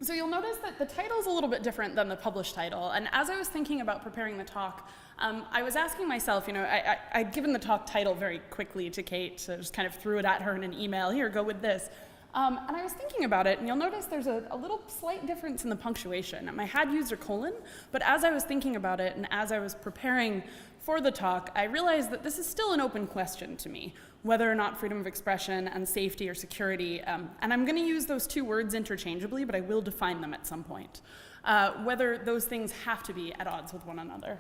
So you'll notice that the title is a little bit different than the published title, and as I was thinking about preparing the talk, I was asking myself, I'd given the talk title very quickly to Kate, so I just kind of threw it at her in an email, here, go with this. And I was thinking about it, and you'll notice there's a little slight difference in the punctuation. I had used a colon, but as I was thinking about it, and as I was preparing for the talk, I realized that this is still an open question to me, whether or not freedom of expression and safety or security, and I'm going to use those two words interchangeably, but I will define them at some point, whether those things have to be at odds with one another.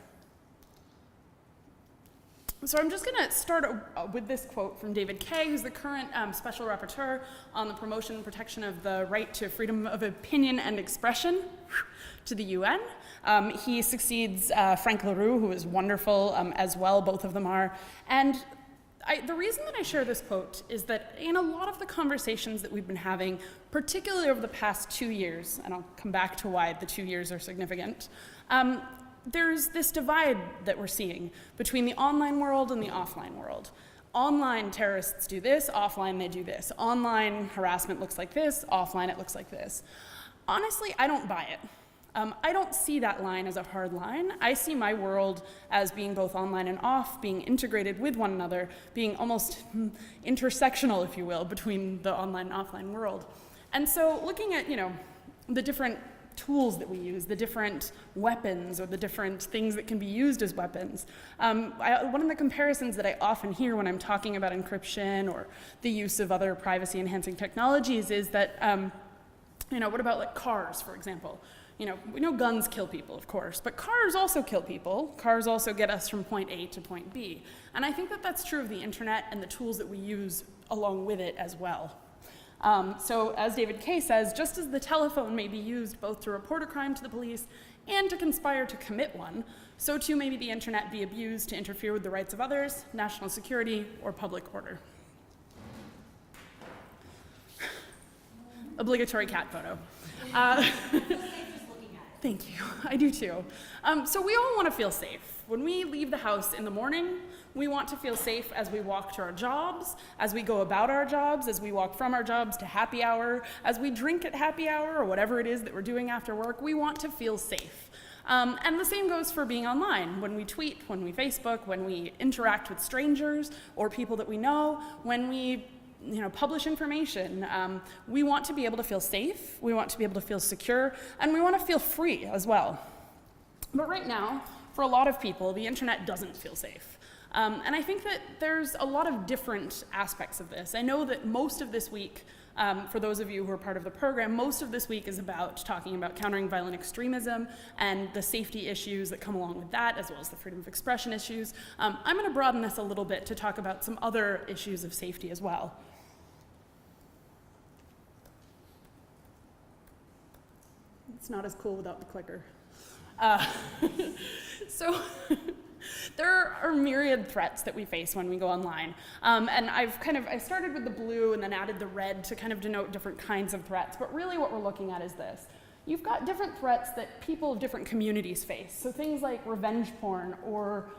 So I'm just going to start with this quote from David Kaye, who's the current Special Rapporteur on the promotion and protection of the right to freedom of opinion and expression to the UN. He succeeds Frank LaRue, who is wonderful as well, both of them are. And the reason that I share this quote is that in a lot of the conversations that we've been having, particularly over the past 2 years, and I'll come back to why the 2 years are significant, there's this divide that we're seeing between the online world and the offline world. Online terrorists do this, offline they do this. Online harassment looks like this, offline it looks like this. Honestly, I don't buy it. I don't see that line as a hard line. I see my world as being both online and off, being integrated with one another, being almost intersectional, if you will, between the online and offline world. And so looking at, the different tools that we use, the different weapons or the different things that can be used as weapons. One of the comparisons that I often hear when I'm talking about encryption or the use of other privacy-enhancing technologies is that, what about like cars, for example? We know guns kill people, of course, but cars also kill people. Cars also get us from point A to point B. And I think that that's true of the internet and the tools that we use along with it as well. So as David Kaye says, just as the telephone may be used both to report a crime to the police and to conspire to commit one, so too may the internet be abused to interfere with the rights of others, national security, or public order. Obligatory cat photo. Thank you, I do too. So we all want to feel safe. When we leave the house in the morning, we want to feel safe as we walk to our jobs, as we go about our jobs, as we walk from our jobs to happy hour, as we drink at happy hour, or whatever it is that we're doing after work, we want to feel safe. And the same goes for being online. When we tweet, when we Facebook, when we interact with strangers or people that we know, when we publish information, we want to be able to feel safe, we want to be able to feel secure, and we want to feel free as well. But right now, for a lot of people, the internet doesn't feel safe. And I think that there's a lot of different aspects of this. I know that most of this week, for those of you who are part of the program, most of this week is about talking about countering violent extremism and the safety issues that come along with that, as well as the freedom of expression issues. I'm going to broaden this a little bit to talk about some other issues of safety as well. It's not as cool without the clicker. So there are myriad threats that we face when we go online. And I started with the blue and then added the red to kind of denote different kinds of threats. But really what we're looking at is this. You've got different threats that people of different communities face. So things like revenge porn or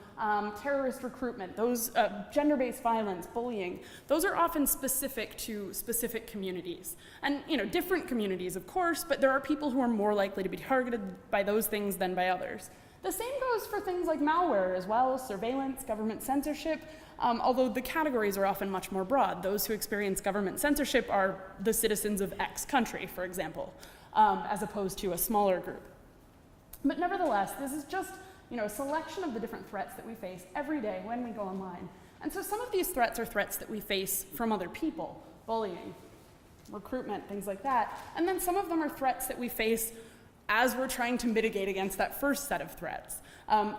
terrorist recruitment, those gender-based violence, bullying, those are often specific to specific communities. And different communities, of course, but there are people who are more likely to be targeted by those things than by others. The same goes for things like malware as well, surveillance, government censorship, although the categories are often much more broad. Those who experience government censorship are the citizens of X country, for example, as opposed to a smaller group. But nevertheless, this is just a selection of the different threats that we face every day when we go online. And so some of these threats are threats that we face from other people, bullying, recruitment, things like that. And then some of them are threats that we face as we're trying to mitigate against that first set of threats.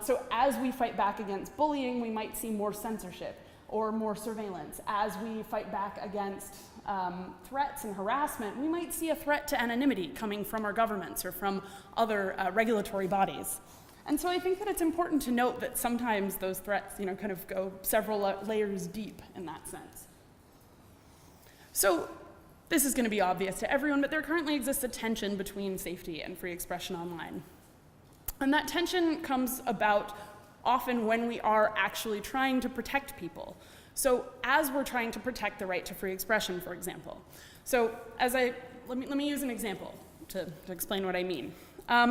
So as we fight back against bullying, we might see more censorship or more surveillance. As we fight back against threats and harassment, we might see a threat to anonymity coming from our governments or from other regulatory bodies. And so I think that it's important to note that sometimes those threats, kind of go several layers deep in that sense. So this is going to be obvious to everyone, but there currently exists a tension between safety and free expression online. And that tension comes about often when we are actually trying to protect people. So as we're trying to protect the right to free expression, for example. So let me use an example. to explain what I mean.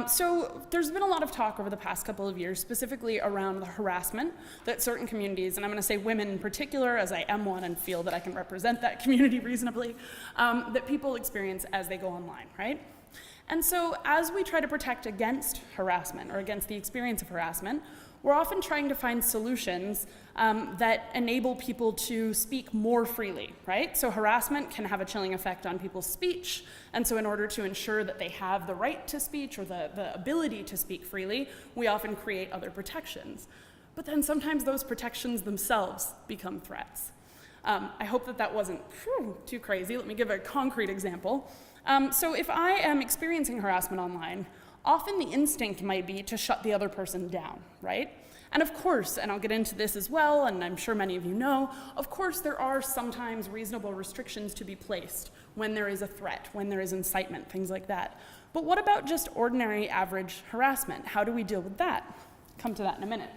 So there's been a lot of talk over the past couple of years, specifically around the harassment that certain communities, and I'm going to say women in particular, as I am one and feel that I can represent that community reasonably, that people experience as they go online, right? And so as we try to protect against harassment or against the experience of harassment, we're often trying to find solutions that enable people to speak more freely, right? So harassment can have a chilling effect on people's speech, and so in order to ensure that they have the right to speech or the ability to speak freely, we often create other protections. But then sometimes those protections themselves become threats. I hope that that wasn't too crazy. Let me give a concrete example. So if I am experiencing harassment online, often the instinct might be to shut the other person down, right? And of course, and I'll get into this as well, and I'm sure many of you know, of course there are sometimes reasonable restrictions to be placed when there is a threat, when there is incitement, things like that. But what about just ordinary average harassment? How do we deal with that? Come to that in a minute.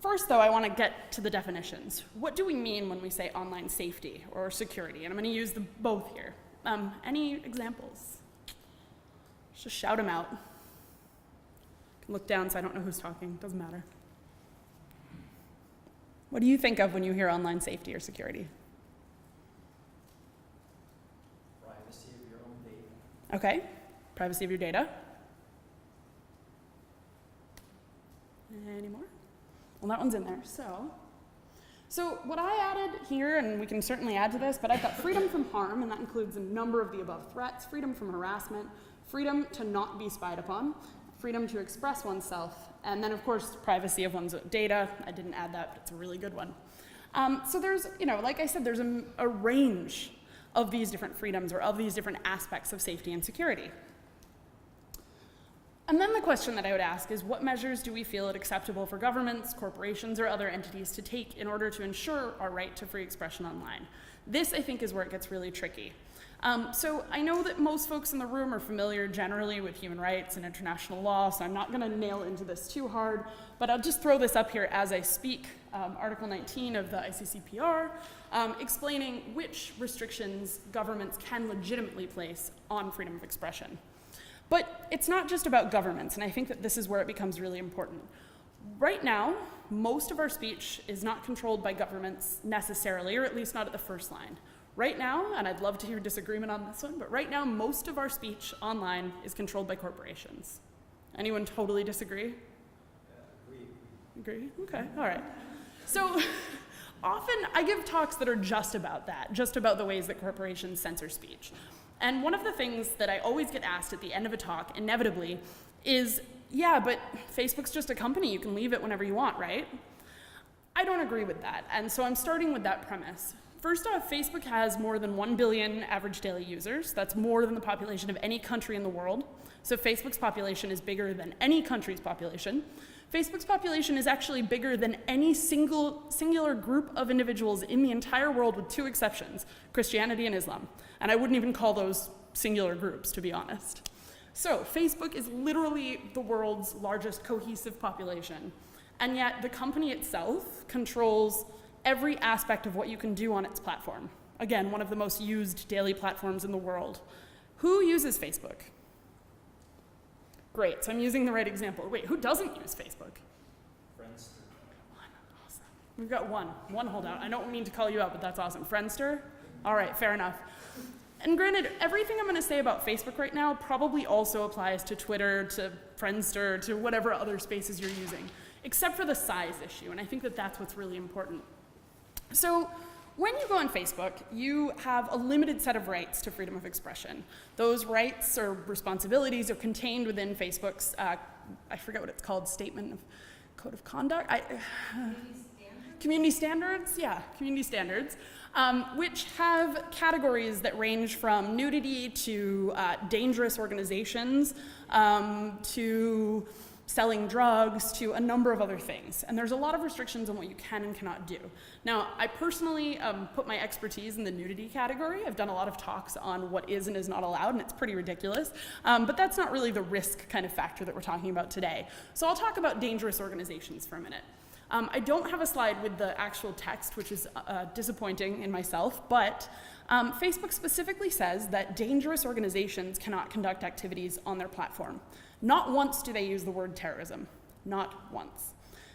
First, though, I want to get to the definitions. What do we mean when we say online safety or security? And I'm going to use both here. Any examples? Just shout them out. I can look down so I don't know who's talking. Doesn't matter. What do you think of when you hear online safety or security? Privacy of your own data. Okay. Privacy of your data. Any more? Well, that one's in there. So what I added here, and we can certainly add to this, but I've got freedom from harm, and that includes a number of the above threats, freedom from harassment, freedom to not be spied upon, freedom to express oneself, and then of course privacy of one's data. I didn't add that, but it's a really good one. So there's, like I said, there's a range of these different freedoms or of these different aspects of safety and security. And then the question that I would ask is, what measures do we feel it acceptable for governments, corporations, or other entities to take in order to ensure our right to free expression online? This, I think, is where it gets really tricky. So I know that most folks in the room are familiar generally with human rights and international law, so I'm not going to nail into this too hard, but I'll just throw this up here as I speak. Article 19 of the ICCPR, explaining which restrictions governments can legitimately place on freedom of expression. But it's not just about governments, and I think that this is where it becomes really important. Right now, most of our speech is not controlled by governments necessarily, or at least not at the first line. Right now, and I'd love to hear disagreement on this one, but right now most of our speech online is controlled by corporations. Anyone totally disagree? Agree? Okay, all right. So often I give talks that are just about that, just about the ways that corporations censor speech. And one of the things that I always get asked at the end of a talk, inevitably, is, yeah, but Facebook's just a company, you can leave it whenever you want, right? I don't agree with that, and so I'm starting with that premise. First off, Facebook has more than 1 billion average daily users. That's more than the population of any country in the world. So Facebook's population is bigger than any country's population. Facebook's population is actually bigger than any singular group of individuals in the entire world, with two exceptions, Christianity and Islam. And I wouldn't even call those singular groups, to be honest. So Facebook is literally the world's largest cohesive population. And yet the company itself controls every aspect of what you can do on its platform. Again, one of the most used daily platforms in the world. Who uses Facebook? Great, so I'm using the right example. Wait, who doesn't use Facebook? Friendster. One, awesome. We've got one holdout. I don't mean to call you out, but that's awesome. Friendster? All right, fair enough. And granted, everything I'm gonna say about Facebook right now probably also applies to Twitter, to Friendster, to whatever other spaces you're using, except for the size issue, and I think that that's what's really important. So when you go on Facebook, you have a limited set of rights to freedom of expression. Those rights or responsibilities are contained within Facebook's, I forget what it's called, statement of code of conduct? Community standards? Yeah, community standards, which have categories that range from nudity to dangerous organizations to selling drugs, to a number of other things. And there's a lot of restrictions on what you can and cannot do. Now, I personally put my expertise in the nudity category. I've done a lot of talks on what is and is not allowed, and it's pretty ridiculous. But that's not really the risk kind of factor that we're talking about today. So I'll talk about dangerous organizations for a minute. I don't have a slide with the actual text, which is disappointing in myself, but Facebook specifically says that dangerous organizations cannot conduct activities on their platform. Not once do they use the word terrorism. Not once.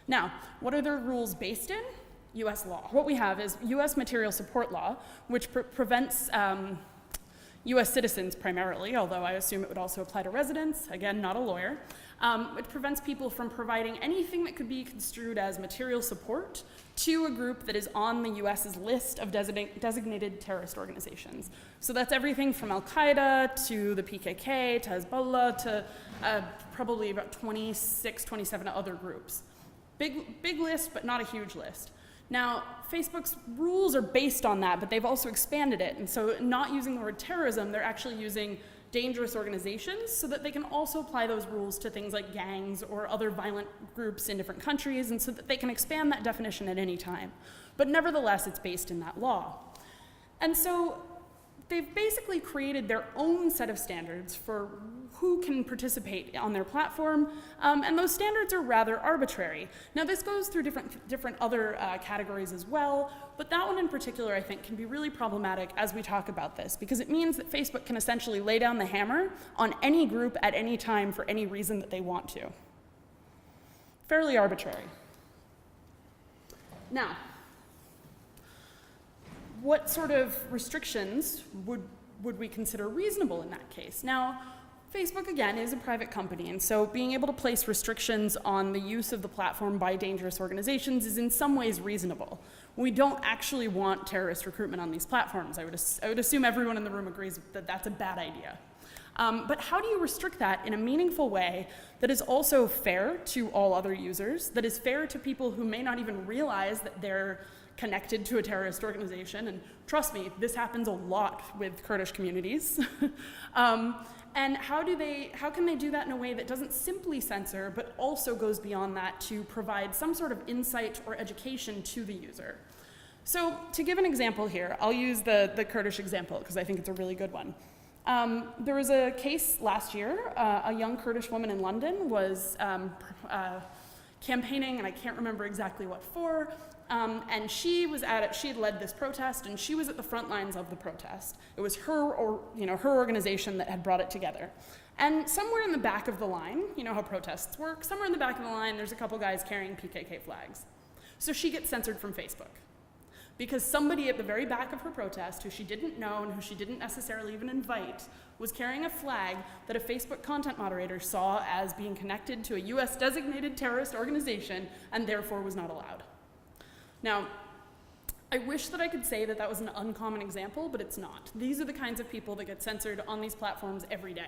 Now, what are their rules based in? US law. What we have is US material support law, which prevents US citizens primarily, although I assume it would also apply to residents, again, not a lawyer. It prevents people from providing anything that could be construed as material support to a group that is on the US's list of designated terrorist organizations. So that's everything from Al-Qaeda to the PKK to Hezbollah to probably about 26, 27 other groups. Big list, but not a huge list. Now, Facebook's rules are based on that, but they've also expanded it. And so not using the word terrorism, they're actually using dangerous organizations so that they can also apply those rules to things like gangs or other violent groups in different countries, and so that they can expand that definition at any time. But nevertheless, it's based in that law. And so they've basically created their own set of standards for who can participate on their platform, and those standards are rather arbitrary. Now, this goes through different other categories as well, but that one in particular, I think, can be really problematic as we talk about this, because it means that Facebook can essentially lay down the hammer on any group at any time for any reason that they want to. Fairly arbitrary. Now, what sort of restrictions would we consider reasonable in that case? Now, Facebook, again, is a private company, and so being able to place restrictions on the use of the platform by dangerous organizations is in some ways reasonable. We don't actually want terrorist recruitment on these platforms. I would assume everyone in the room agrees that that's a bad idea. But how do you restrict that in a meaningful way that is also fair to all other users, that is fair to people who may not even realize that they're connected to a terrorist organization? And trust me, this happens a lot with Kurdish communities. And how can they do that in a way that doesn't simply censor, but also goes beyond that to provide some sort of insight or education to the user? So to give an example here, I'll use the Kurdish example because I think it's a really good one. There was a case last year. A young Kurdish woman in London was campaigning, and I can't remember exactly what for, and she had led this protest, and she was at the front lines of the protest. It was her organization that had brought it together. And somewhere in the back of the line, you know how protests work, somewhere in the back of the line, there's a couple guys carrying PKK flags. So she gets censored from Facebook, because somebody at the very back of her protest, who she didn't know and who she didn't necessarily even invite, was carrying a flag that a Facebook content moderator saw as being connected to a US designated terrorist organization and therefore was not allowed. Now, I wish that I could say that that was an uncommon example, but it's not. These are the kinds of people that get censored on these platforms every day.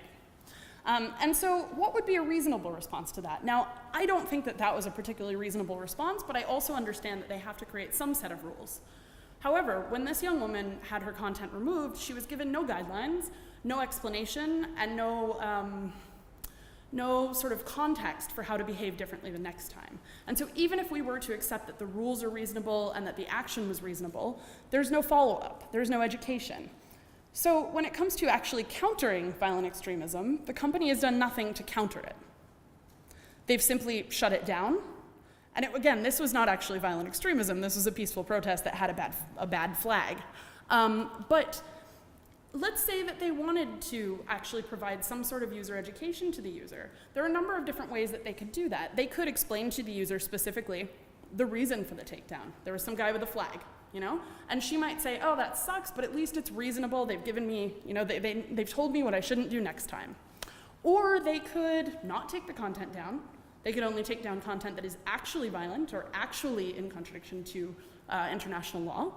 And so what would be a reasonable response to that? Now, I don't think that that was a particularly reasonable response, but I also understand that they have to create some set of rules. However, when this young woman had her content removed, she was given no guidelines, no explanation, and no sort of context for how to behave differently the next time. And so even if we were to accept that the rules are reasonable and that the action was reasonable, there's no follow-up, there's no education. So when it comes to actually countering violent extremism, the company has done nothing to counter it. They've simply shut it down. And again, this was not actually violent extremism. This was a peaceful protest that had a bad flag. But let's say that they wanted to actually provide some sort of user education to the user. There are a number of different ways that they could do that. They could explain to the user specifically the reason for the takedown. There was some guy with a flag, and she might say, oh, that sucks, but at least it's reasonable. They've given me, they've told me what I shouldn't do next time. Or they could not take the content down. They could only take down content that is actually violent or actually in contradiction to international law.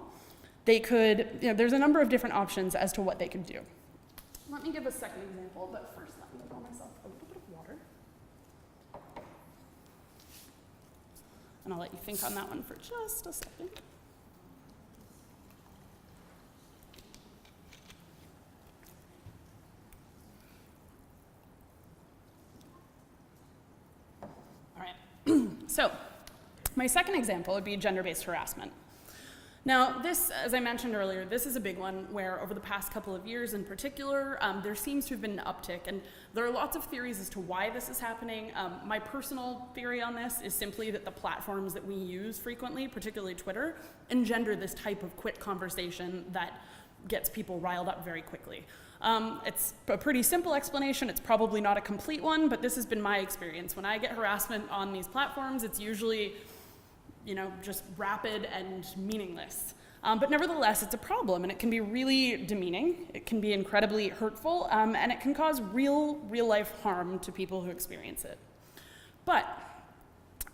They could, there's a number of different options as to what they could do. Let me give a second example, but first let me pour myself a little bit of water. And I'll let you think on that one for just a second. All right, so my second example would be gender-based harassment. Now, this, as I mentioned earlier, this is a big one where over the past couple of years in particular, there seems to have been an uptick, and there are lots of theories as to why this is happening. My personal theory on this is simply that the platforms that we use frequently, particularly Twitter, engender this type of quick conversation that gets people riled up very quickly. It's a pretty simple explanation. It's probably not a complete one, but this has been my experience. When I get harassment on these platforms, it's usually just rapid and meaningless. But nevertheless, it's a problem, and it can be really demeaning. It can be incredibly hurtful, and it can cause real-life harm to people who experience it. But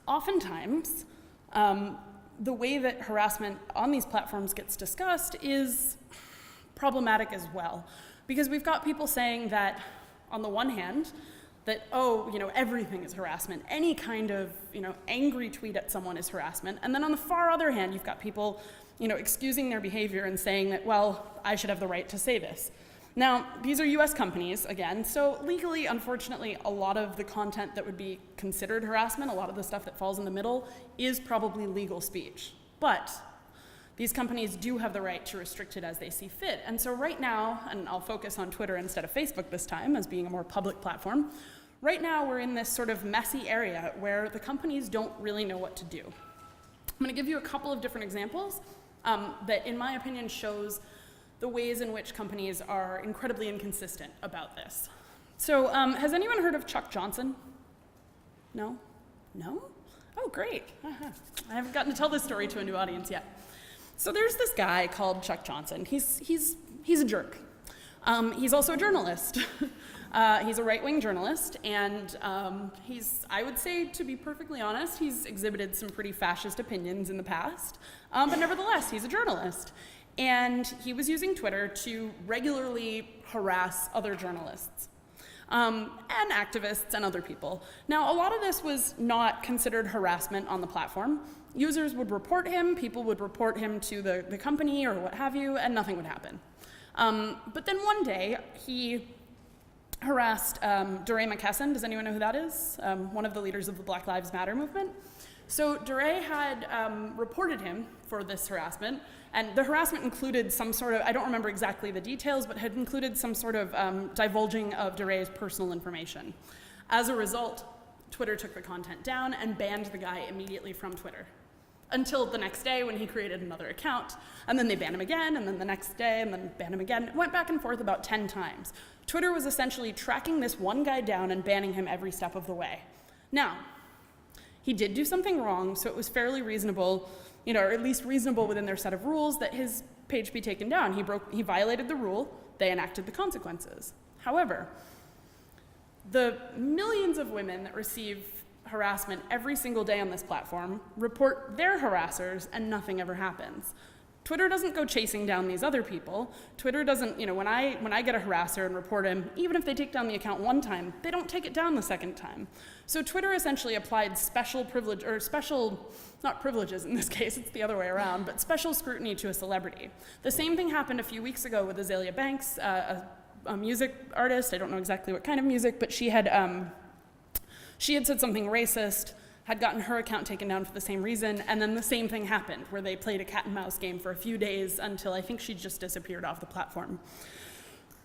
oftentimes, the way that harassment on these platforms gets discussed is problematic as well. Because we've got people saying that, on the one hand, that, everything is harassment. Any kind of, angry tweet at someone is harassment. And then on the far other hand, you've got people, excusing their behavior and saying that, well, I should have the right to say this. Now, these are US companies, again, so legally, unfortunately, a lot of the content that would be considered harassment, a lot of the stuff that falls in the middle, is probably legal speech. But these companies do have the right to restrict it as they see fit. And so right now, and I'll focus on Twitter instead of Facebook this time as being a more public platform, right now we're in this sort of messy area where the companies don't really know what to do. I'm going to give you a couple of different examples that, in my opinion, shows the ways in which companies are incredibly inconsistent about this. So has anyone heard of Chuck Johnson? No? No? Oh, great. I haven't gotten to tell this story to a new audience yet. So there's this guy called Chuck Johnson. He's a jerk. He's also a journalist. He's a right-wing journalist, and I would say, to be perfectly honest, he's exhibited some pretty fascist opinions in the past, but nevertheless, he's a journalist. And he was using Twitter to regularly harass other journalists. And activists and other people. Now, a lot of this was not considered harassment on the platform. Users would report him, people would report him to the company or what have you, and nothing would happen. But then one day, he harassed DeRay McKesson. Does anyone know who that is? One of the leaders of the Black Lives Matter movement. So DeRay had reported him for this harassment, and the harassment included some sort of, I don't remember exactly the details, but had included some sort of divulging of DeRay's personal information. As a result, Twitter took the content down and banned the guy immediately from Twitter. Until the next day when he created another account, and then they banned him again, and then the next day, and then banned him again. It went back and forth about 10 times. Twitter was essentially tracking this one guy down and banning him every step of the way. Now, he did do something wrong, so it was fairly reasonable, or at least reasonable within their set of rules, that his page be taken down. He violated the rule, they enacted the consequences. However, the millions of women that receive harassment every single day on this platform report their harassers, and nothing ever happens. Twitter doesn't go chasing down these other people. Twitter doesn't, when I get a harasser and report him, even if they take down the account one time, they don't take it down the second time. So Twitter essentially applied special privilege, or not privileges in this case, it's the other way around, but special scrutiny to a celebrity. The same thing happened a few weeks ago with Azalea Banks, a music artist. I don't know exactly what kind of music, but she had said something racist, had gotten her account taken down for the same reason, and then the same thing happened, where they played a cat and mouse game for a few days until I think she just disappeared off the platform.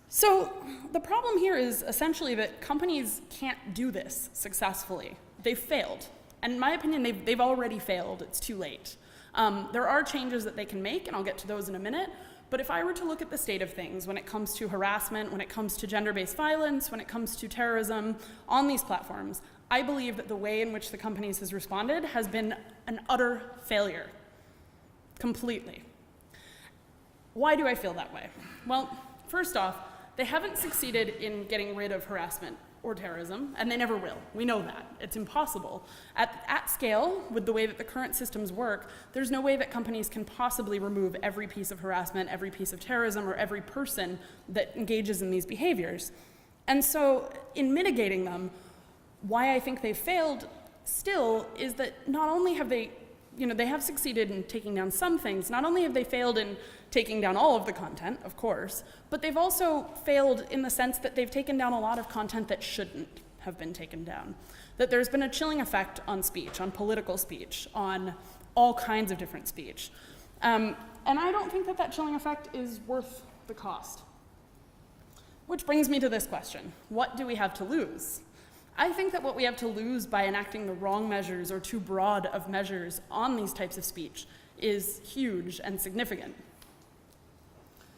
So the problem here is essentially that companies can't do this successfully. They've failed. And in my opinion, they've already failed. It's too late. There are changes that they can make, and I'll get to those in a minute. But if I were to look at the state of things when it comes to harassment, when it comes to gender-based violence, when it comes to terrorism on these platforms, I believe that the way in which the companies has responded has been an utter failure, completely. Why do I feel that way? Well, first off, they haven't succeeded in getting rid of harassment or terrorism, and they never will. We know that. It's impossible. At scale, with the way that the current systems work, there's no way that companies can possibly remove every piece of harassment, every piece of terrorism, or every person that engages in these behaviors. And so, in mitigating them, why I think they've failed still is that not only have they have succeeded in taking down some things, not only have they failed in taking down all of the content, of course, but they've also failed in the sense that they've taken down a lot of content that shouldn't have been taken down. That there's been a chilling effect on speech, on political speech, on all kinds of different speech. And I don't think that that chilling effect is worth the cost. Which brings me to this question. What do we have to lose? I think that what we have to lose by enacting the wrong measures or too broad of measures on these types of speech is huge and significant.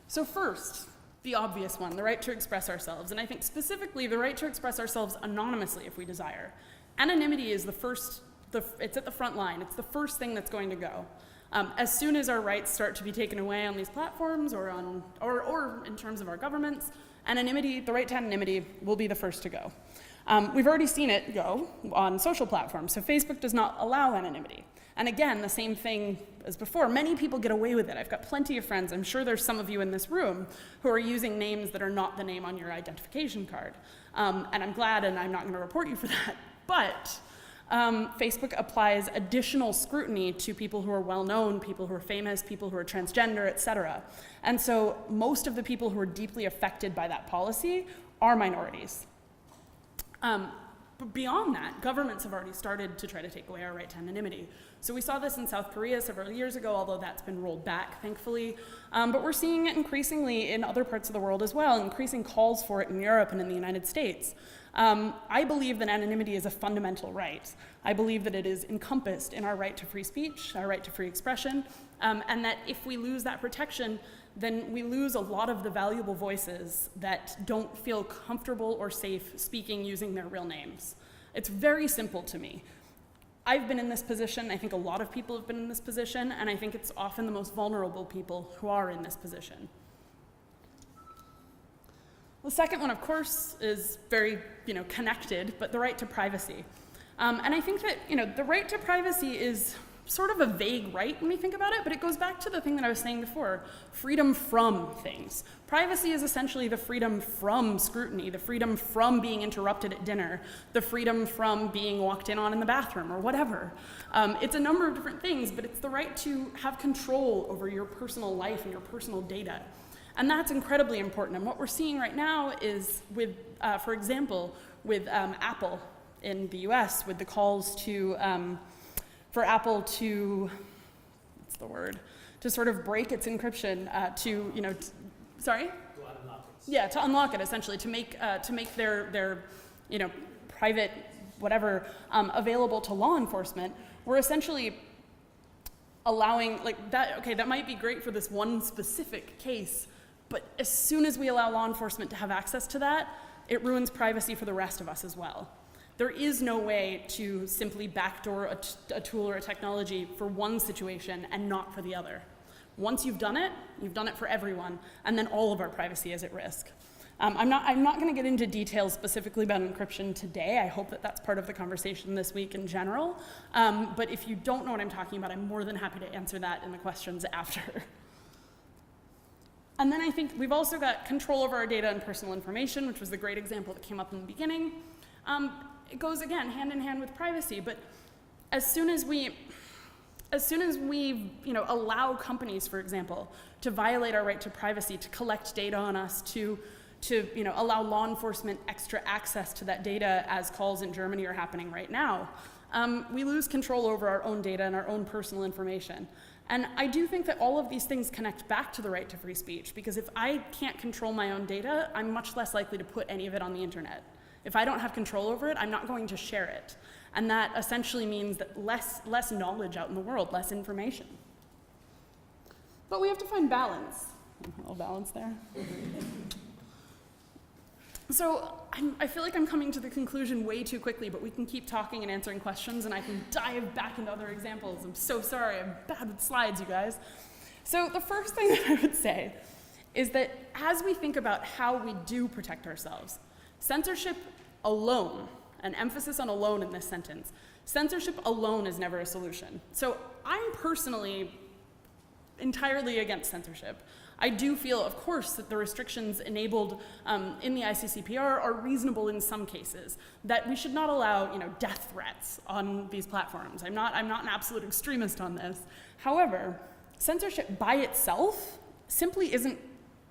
So first, the obvious one, the right to express ourselves, and I think specifically the right to express ourselves anonymously if we desire. Anonymity is it's at the front line. It's the first thing that's going to go. As soon as our rights start to be taken away on these platforms or in terms of our governments, anonymity, the right to anonymity, will be the first to go. We've already seen it go on social platforms. So Facebook does not allow anonymity. And again, the same thing as before. Many people get away with it. I've got plenty of friends, I'm sure there's some of you in this room, who are using names that are not the name on your identification card. And I'm glad, and I'm not going to report you for that. But Facebook applies additional scrutiny to people who are well-known, people who are famous, people who are transgender, et cetera. And so most of the people who are deeply affected by that policy are minorities. But beyond that, governments have already started to try to take away our right to anonymity. So we saw this in South Korea several years ago, although that's been rolled back, thankfully. But we're seeing it increasingly in other parts of the world as well, increasing calls for it in Europe and in the United States. I believe that anonymity is a fundamental right. I believe that it is encompassed in our right to free speech, our right to free expression, and that if we lose that protection, then we lose a lot of the valuable voices that don't feel comfortable or safe speaking using their real names. It's very simple to me. I've been in this position, I think a lot of people have been in this position, and I think it's often the most vulnerable people who are in this position. The second one, of course, is very, connected, but the right to privacy. And I think that, the right to privacy is sort of a vague right when we think about it, but it goes back to the thing that I was saying before, freedom from things. Privacy is essentially the freedom from scrutiny, the freedom from being interrupted at dinner, the freedom from being walked in on in the bathroom or whatever. It's a number of different things, but it's the right to have control over your personal life and your personal data. And that's incredibly important. And what we're seeing right now is with, for example, with Apple in the US, with the calls to, for Apple to, to sort of break its encryption, sorry? To unlock it. Yeah, to unlock it, essentially, to make their private whatever available to law enforcement. We're essentially allowing, that might be great for this one specific case, but as soon as we allow law enforcement to have access to that, it ruins privacy for the rest of us as well. There is no way to simply backdoor a tool or a technology for one situation and not for the other. Once you've done it for everyone, and then all of our privacy is at risk. I'm not going to get into details specifically about encryption today. I hope that that's part of the conversation this week in general. But if you don't know what I'm talking about, I'm more than happy to answer that in the questions after. And then I think we've also got control over our data and personal information, which was the great example that came up in the beginning. It goes, again, hand in hand with privacy, but as soon as we allow companies, for example, to violate our right to privacy, to collect data on us, to allow law enforcement extra access to that data, as calls in Germany are happening right now, we lose control over our own data and our own personal information. And I do think that all of these things connect back to the right to free speech, because if I can't control my own data, I'm much less likely to put any of it on the internet. If I don't have control over it, I'm not going to share it. And that essentially means that less knowledge out in the world, less information. But we have to find balance. A little balance there. So I feel like I'm coming to the conclusion way too quickly, but we can keep talking and answering questions, and I can dive back into other examples. I'm so sorry, I'm bad with slides, you guys. So the first thing that I would say is that as we think about how we do protect ourselves, censorship alone, an emphasis on alone in this sentence, censorship alone is never a solution. So I'm personally entirely against censorship. I do feel, of course, that the restrictions enabled in the ICCPR are reasonable in some cases, that we should not allow, death threats on these platforms. I'm not an absolute extremist on this. However, censorship by itself simply isn't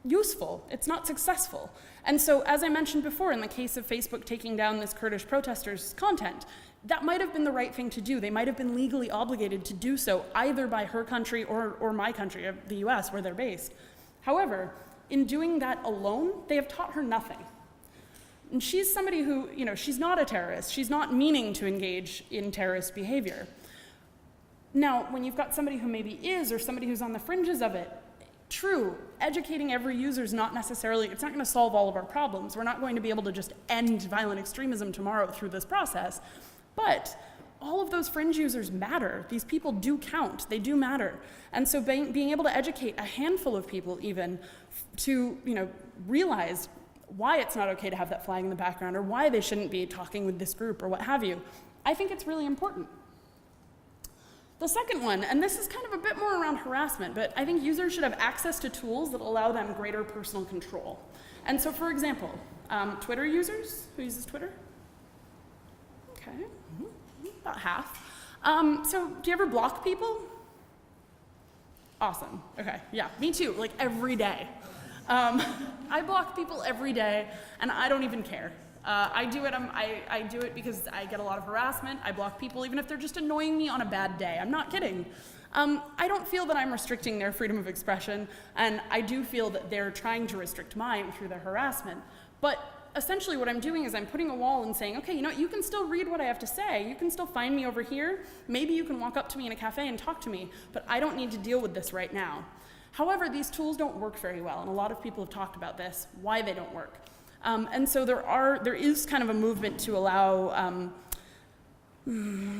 useful. It's not successful. And so, as I mentioned before, in the case of Facebook taking down this Kurdish protesters' content, that might have been the right thing to do. They might have been legally obligated to do so, either by her country or my country, the US, where they're based. However, in doing that alone, they have taught her nothing. And she's somebody who, she's not a terrorist. She's not meaning to engage in terrorist behavior. Now, when you've got somebody who maybe is, or somebody who's on the fringes of it, true, educating every user is not necessarily, it's not going to solve all of our problems. We're not going to be able to just end violent extremism tomorrow through this process. But all of those fringe users matter. These people do count. They do matter. And so being able to educate a handful of people even to realize why it's not okay to have that flag in the background, or why they shouldn't be talking with this group, or what have you, I think it's really important. The second one, and this is kind of a bit more around harassment, but I think users should have access to tools that allow them greater personal control. And so, for example, Twitter users, who uses Twitter? Okay, about half. So do you ever block people? Awesome, okay, yeah, me too, like every day. I block people every day, and I don't even care. I do it because I get a lot of harassment. I block people even if they're just annoying me on a bad day. I'm not kidding. I don't feel that I'm restricting their freedom of expression, and I do feel that they're trying to restrict mine through their harassment. But essentially what I'm doing is I'm putting a wall and saying, okay, you can still read what I have to say. You can still find me over here. Maybe you can walk up to me in a cafe and talk to me, but I don't need to deal with this right now. However, these tools don't work very well, and a lot of people have talked about this, why they don't work. And so there is kind of a movement to allow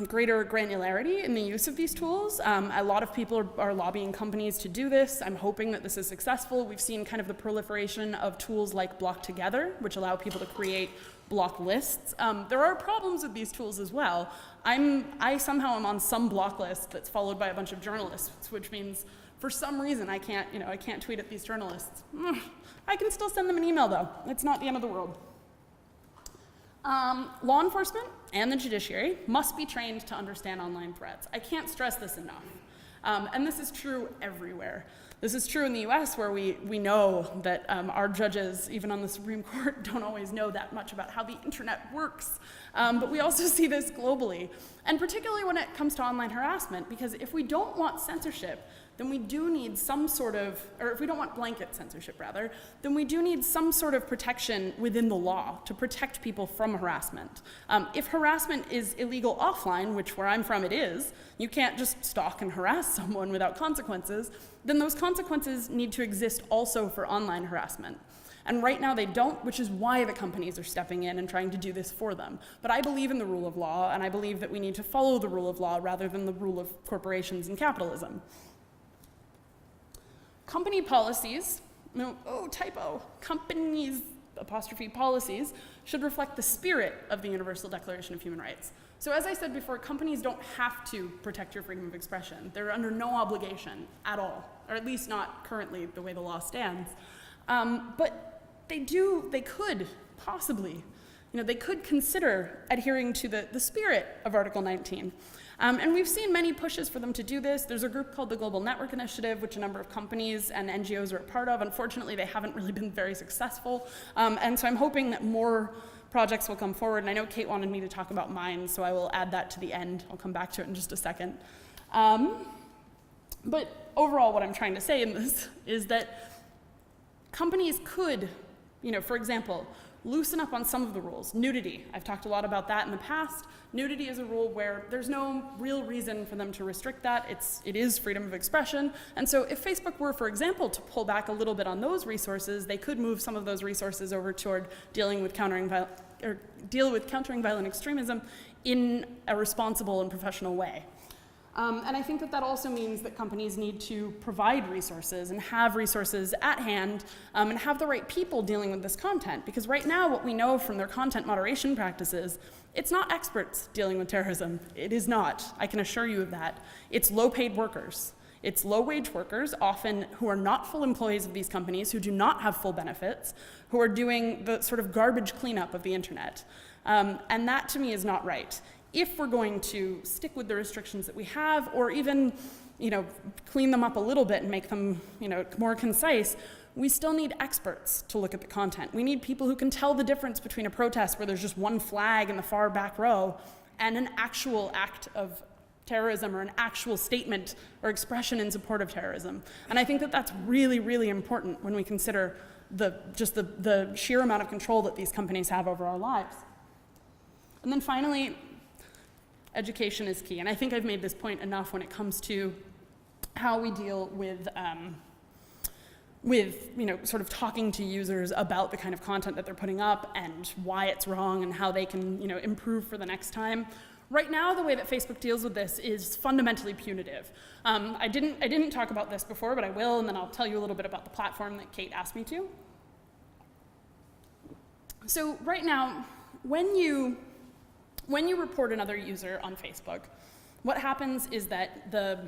greater granularity in the use of these tools. A lot of people are lobbying companies to do this. I'm hoping that this is successful. We've seen kind of the proliferation of tools like Block Together, which allow people to create block lists. There are problems with these tools as well. I somehow am on some block list that's followed by a bunch of journalists, which means for some reason I can't tweet at these journalists. I can still send them an email though. It's not the end of the world. Law enforcement and the judiciary must be trained to understand online threats. I can't stress this enough. And this is true everywhere. This is true in the US, where we know that our judges, even on the Supreme Court, don't always know that much about how the internet works. But we also see this globally, and particularly when it comes to online harassment, because if we don't want censorship, then we do need some sort of, or if we don't want blanket censorship rather, then we do need some sort of protection within the law to protect people from harassment. If harassment is illegal offline, which where I'm from it is, you can't just stalk and harass someone without consequences, then those consequences need to exist also for online harassment. And right now they don't, which is why the companies are stepping in and trying to do this for them. But I believe in the rule of law, and I believe that we need to follow the rule of law rather than the rule of corporations and capitalism. Company policies, companies' apostrophe policies should reflect the spirit of the Universal Declaration of Human Rights. So as I said before, companies don't have to protect your freedom of expression. They're under no obligation at all, or at least not currently the way the law stands. But they could possibly, they could consider adhering to the spirit of Article 19. And we've seen many pushes for them to do this. There's a group called the Global Network Initiative, which a number of companies and NGOs are a part of. Unfortunately, they haven't really been very successful. And so I'm hoping that more projects will come forward. And I know Kate wanted me to talk about mine, so I will add that to the end. I'll come back to it in just a second. But overall, what I'm trying to say in this is that companies could, for example, loosen up on some of the rules. Nudity, I've talked a lot about that in the past. Nudity is a rule where there's no real reason for them to restrict that. It is freedom of expression. And so if Facebook were, for example, to pull back a little bit on those resources, they could move some of those resources over toward deal with countering violent extremism in a responsible and professional way. And I think that also means that companies need to provide resources and have resources at hand and have the right people dealing with this content. Because right now, what we know from their content moderation practices, it's not experts dealing with terrorism. It is not. I can assure you of that. It's low-paid workers. It's low-wage workers, often who are not full employees of these companies, who do not have full benefits, who are doing the sort of garbage cleanup of the internet. And that, to me, is not right. If we're going to stick with the restrictions that we have, or even, clean them up a little bit and make them, more concise, we still need experts to look at the content. We need people who can tell the difference between a protest where there's just one flag in the far back row and an actual act of terrorism or an actual statement or expression in support of terrorism. And I think that that's really, really important when we consider the sheer amount of control that these companies have over our lives. And then finally, education is key. And I think I've made this point enough when it comes to how we deal with sort of talking to users about the kind of content that they're putting up and why it's wrong and how they can, improve for the next time. Right now, the way that Facebook deals with this is fundamentally punitive. I didn't talk about this before, but I will, and then I'll tell you a little bit about the platform that Kate asked me to. So right now, when you report another user on Facebook, what happens is that the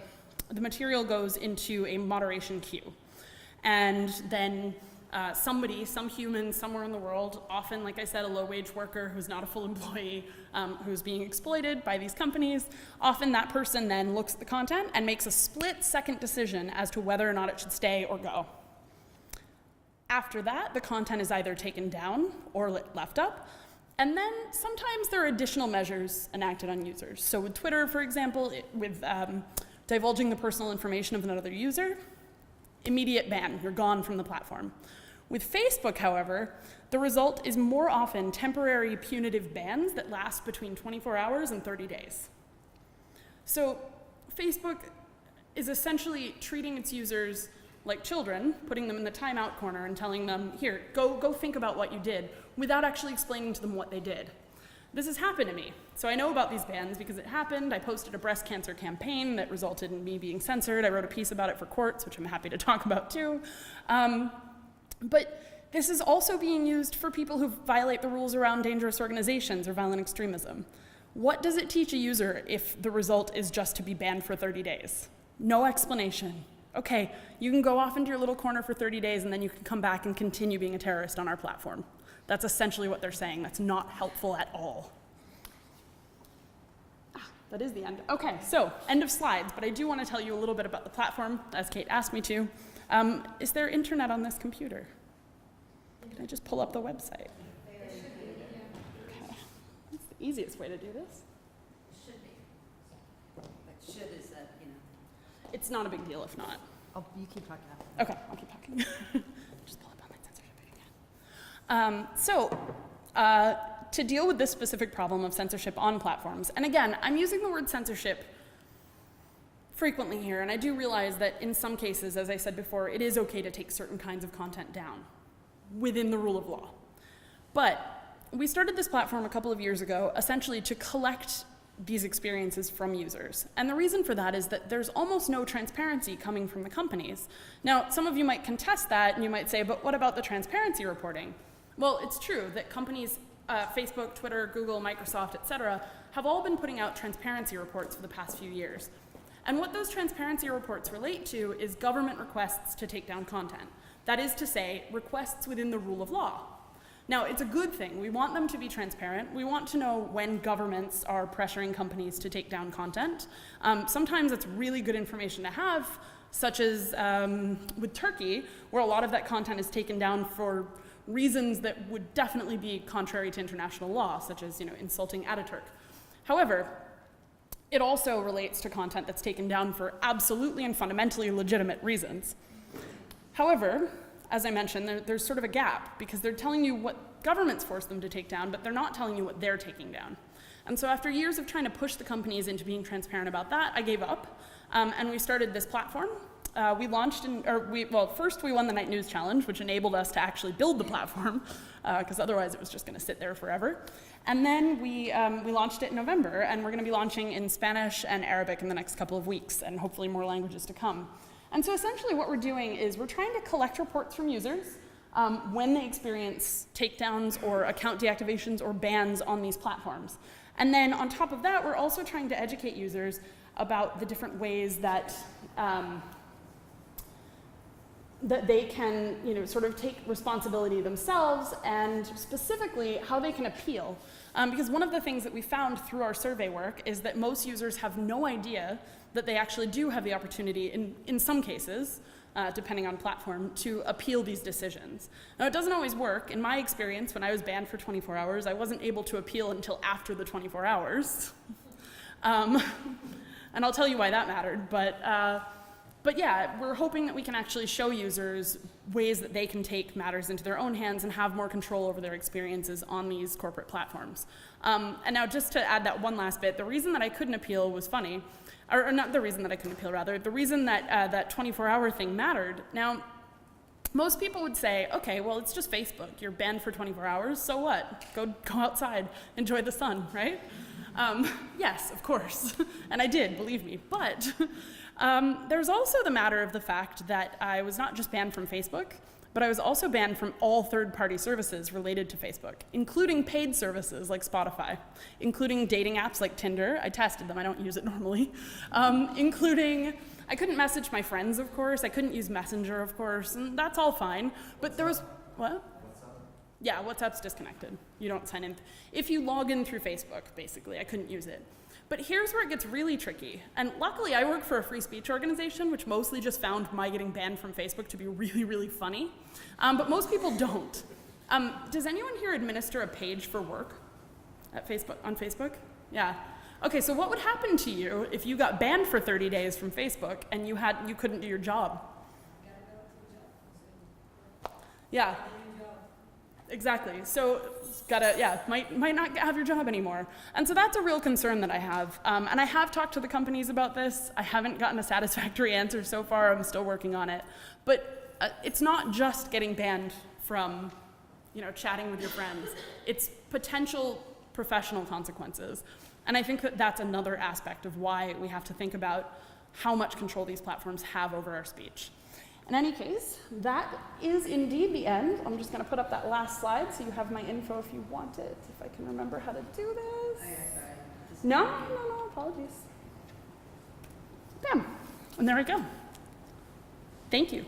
material goes into a moderation queue. And then some human somewhere in the world, often, like I said, a low-wage worker who's not a full employee, who's being exploited by these companies, often that person then looks at the content and makes a split-second decision as to whether or not it should stay or go. After that, the content is either taken down or left up. And then sometimes there are additional measures enacted on users. So with Twitter, for example, with divulging the personal information of another user, immediate ban, you're gone from the platform. With Facebook, however, the result is more often temporary punitive bans that last between 24 hours and 30 days. So Facebook is essentially treating its users like children, putting them in the timeout corner and telling them, here, go think about what you did, without actually explaining to them what they did. This has happened to me. So I know about these bans because it happened. I posted a breast cancer campaign that resulted in me being censored. I wrote a piece about it for Quartz, which I'm happy to talk about too. But this is also being used for people who violate the rules around dangerous organizations or violent extremism. What does it teach a user if the result is just to be banned for 30 days? No explanation. Okay, you can go off into your little corner for 30 days and then you can come back and continue being a terrorist on our platform. That's essentially what they're saying. That's not helpful at all. That is the end. Okay, so end of slides, but I do want to tell you a little bit about the platform, as Kate asked me to. Is there internet on this computer? Can I just pull up the website? Okay, that's the easiest way to do this. It should be. But should is that, It's not a big deal if not. Oh, you keep talking. Okay, I'll keep talking. Just pull up online censorship if you can. To deal with this specific problem of censorship on platforms, and again, I'm using the word censorship frequently here, and I do realize that in some cases, as I said before, it is okay to take certain kinds of content down within the rule of law. But we started this platform a couple of years ago, essentially to collect these experiences from users. And the reason for that is that there's almost no transparency coming from the companies. Now, some of you might contest that, and you might say, but what about the transparency reporting? Well, it's true that companies, Facebook, Twitter, Google, Microsoft, et cetera, have all been putting out transparency reports for the past few years. And what those transparency reports relate to is government requests to take down content. That is to say, requests within the rule of law. Now, it's a good thing. We want them to be transparent. We want to know when governments are pressuring companies to take down content. Sometimes it's really good information to have, such as with Turkey, where a lot of that content is taken down for reasons that would definitely be contrary to international law, such as insulting Ataturk. However, it also relates to content that's taken down for absolutely and fundamentally legitimate reasons. However, as I mentioned, there's sort of a gap because they're telling you what governments force them to take down, but they're not telling you what they're taking down. And so after years of trying to push the companies into being transparent about that, I gave up, and we started this platform. We launched, first we won the Night News Challenge, which enabled us to actually build the platform, because otherwise it was just going to sit there forever. And then we launched it in November, and we're going to be launching in Spanish and Arabic in the next couple of weeks, and hopefully more languages to come. And so essentially what we're doing is we're trying to collect reports from users when they experience takedowns or account deactivations or bans on these platforms. And then on top of that, we're also trying to educate users about the different ways that that they can, sort of take responsibility themselves, and specifically how they can appeal. Because one of the things that we found through our survey work is that most users have no idea that they actually do have the opportunity, in some cases, depending on platform, to appeal these decisions. Now, it doesn't always work. In my experience, when I was banned for 24 hours, I wasn't able to appeal until after the 24 hours. And I'll tell you why that mattered, but yeah, we're hoping that we can actually show users ways that they can take matters into their own hands and have more control over their experiences on these corporate platforms. And now just to add that one last bit, the reason that I couldn't appeal was funny, or not the reason that I couldn't appeal, rather, the reason that that 24-hour thing mattered. Now, most people would say, okay, well, it's just Facebook. You're banned for 24 hours, so what? Go outside, enjoy the sun, right? Yes, of course, and I did, believe me, but there's also the matter of the fact that I was not just banned from Facebook, but I was also banned from all third-party services related to Facebook, including paid services like Spotify, including dating apps like Tinder. I tested them, I don't use it normally, including, I couldn't message my friends, of course, I couldn't use Messenger, of course, and that's all fine, but there was, what? Yeah, WhatsApp's disconnected. You don't sign in. If you log in through Facebook, basically, I couldn't use it. But here's where it gets really tricky. And luckily, I work for a free speech organization, which mostly just found my getting banned from Facebook to be really, really funny. But most people don't. Does anyone here administer a page for work at Facebook, on Facebook? Yeah. Okay, so what would happen to you if you got banned for 30 days from Facebook and you couldn't do your job? Yeah. Exactly. So might not have your job anymore. And so that's a real concern that I have. And I have talked to the companies about this. I haven't gotten a satisfactory answer so far. I'm still working on it. But it's not just getting banned from, chatting with your friends. It's potential professional consequences. And I think that that's another aspect of why we have to think about how much control these platforms have over our speech. In any case, that is indeed the end. I'm just going to put up that last slide so you have my info if you want it, if I can remember how to do this. No, apologies. Bam, and there I go. Thank you.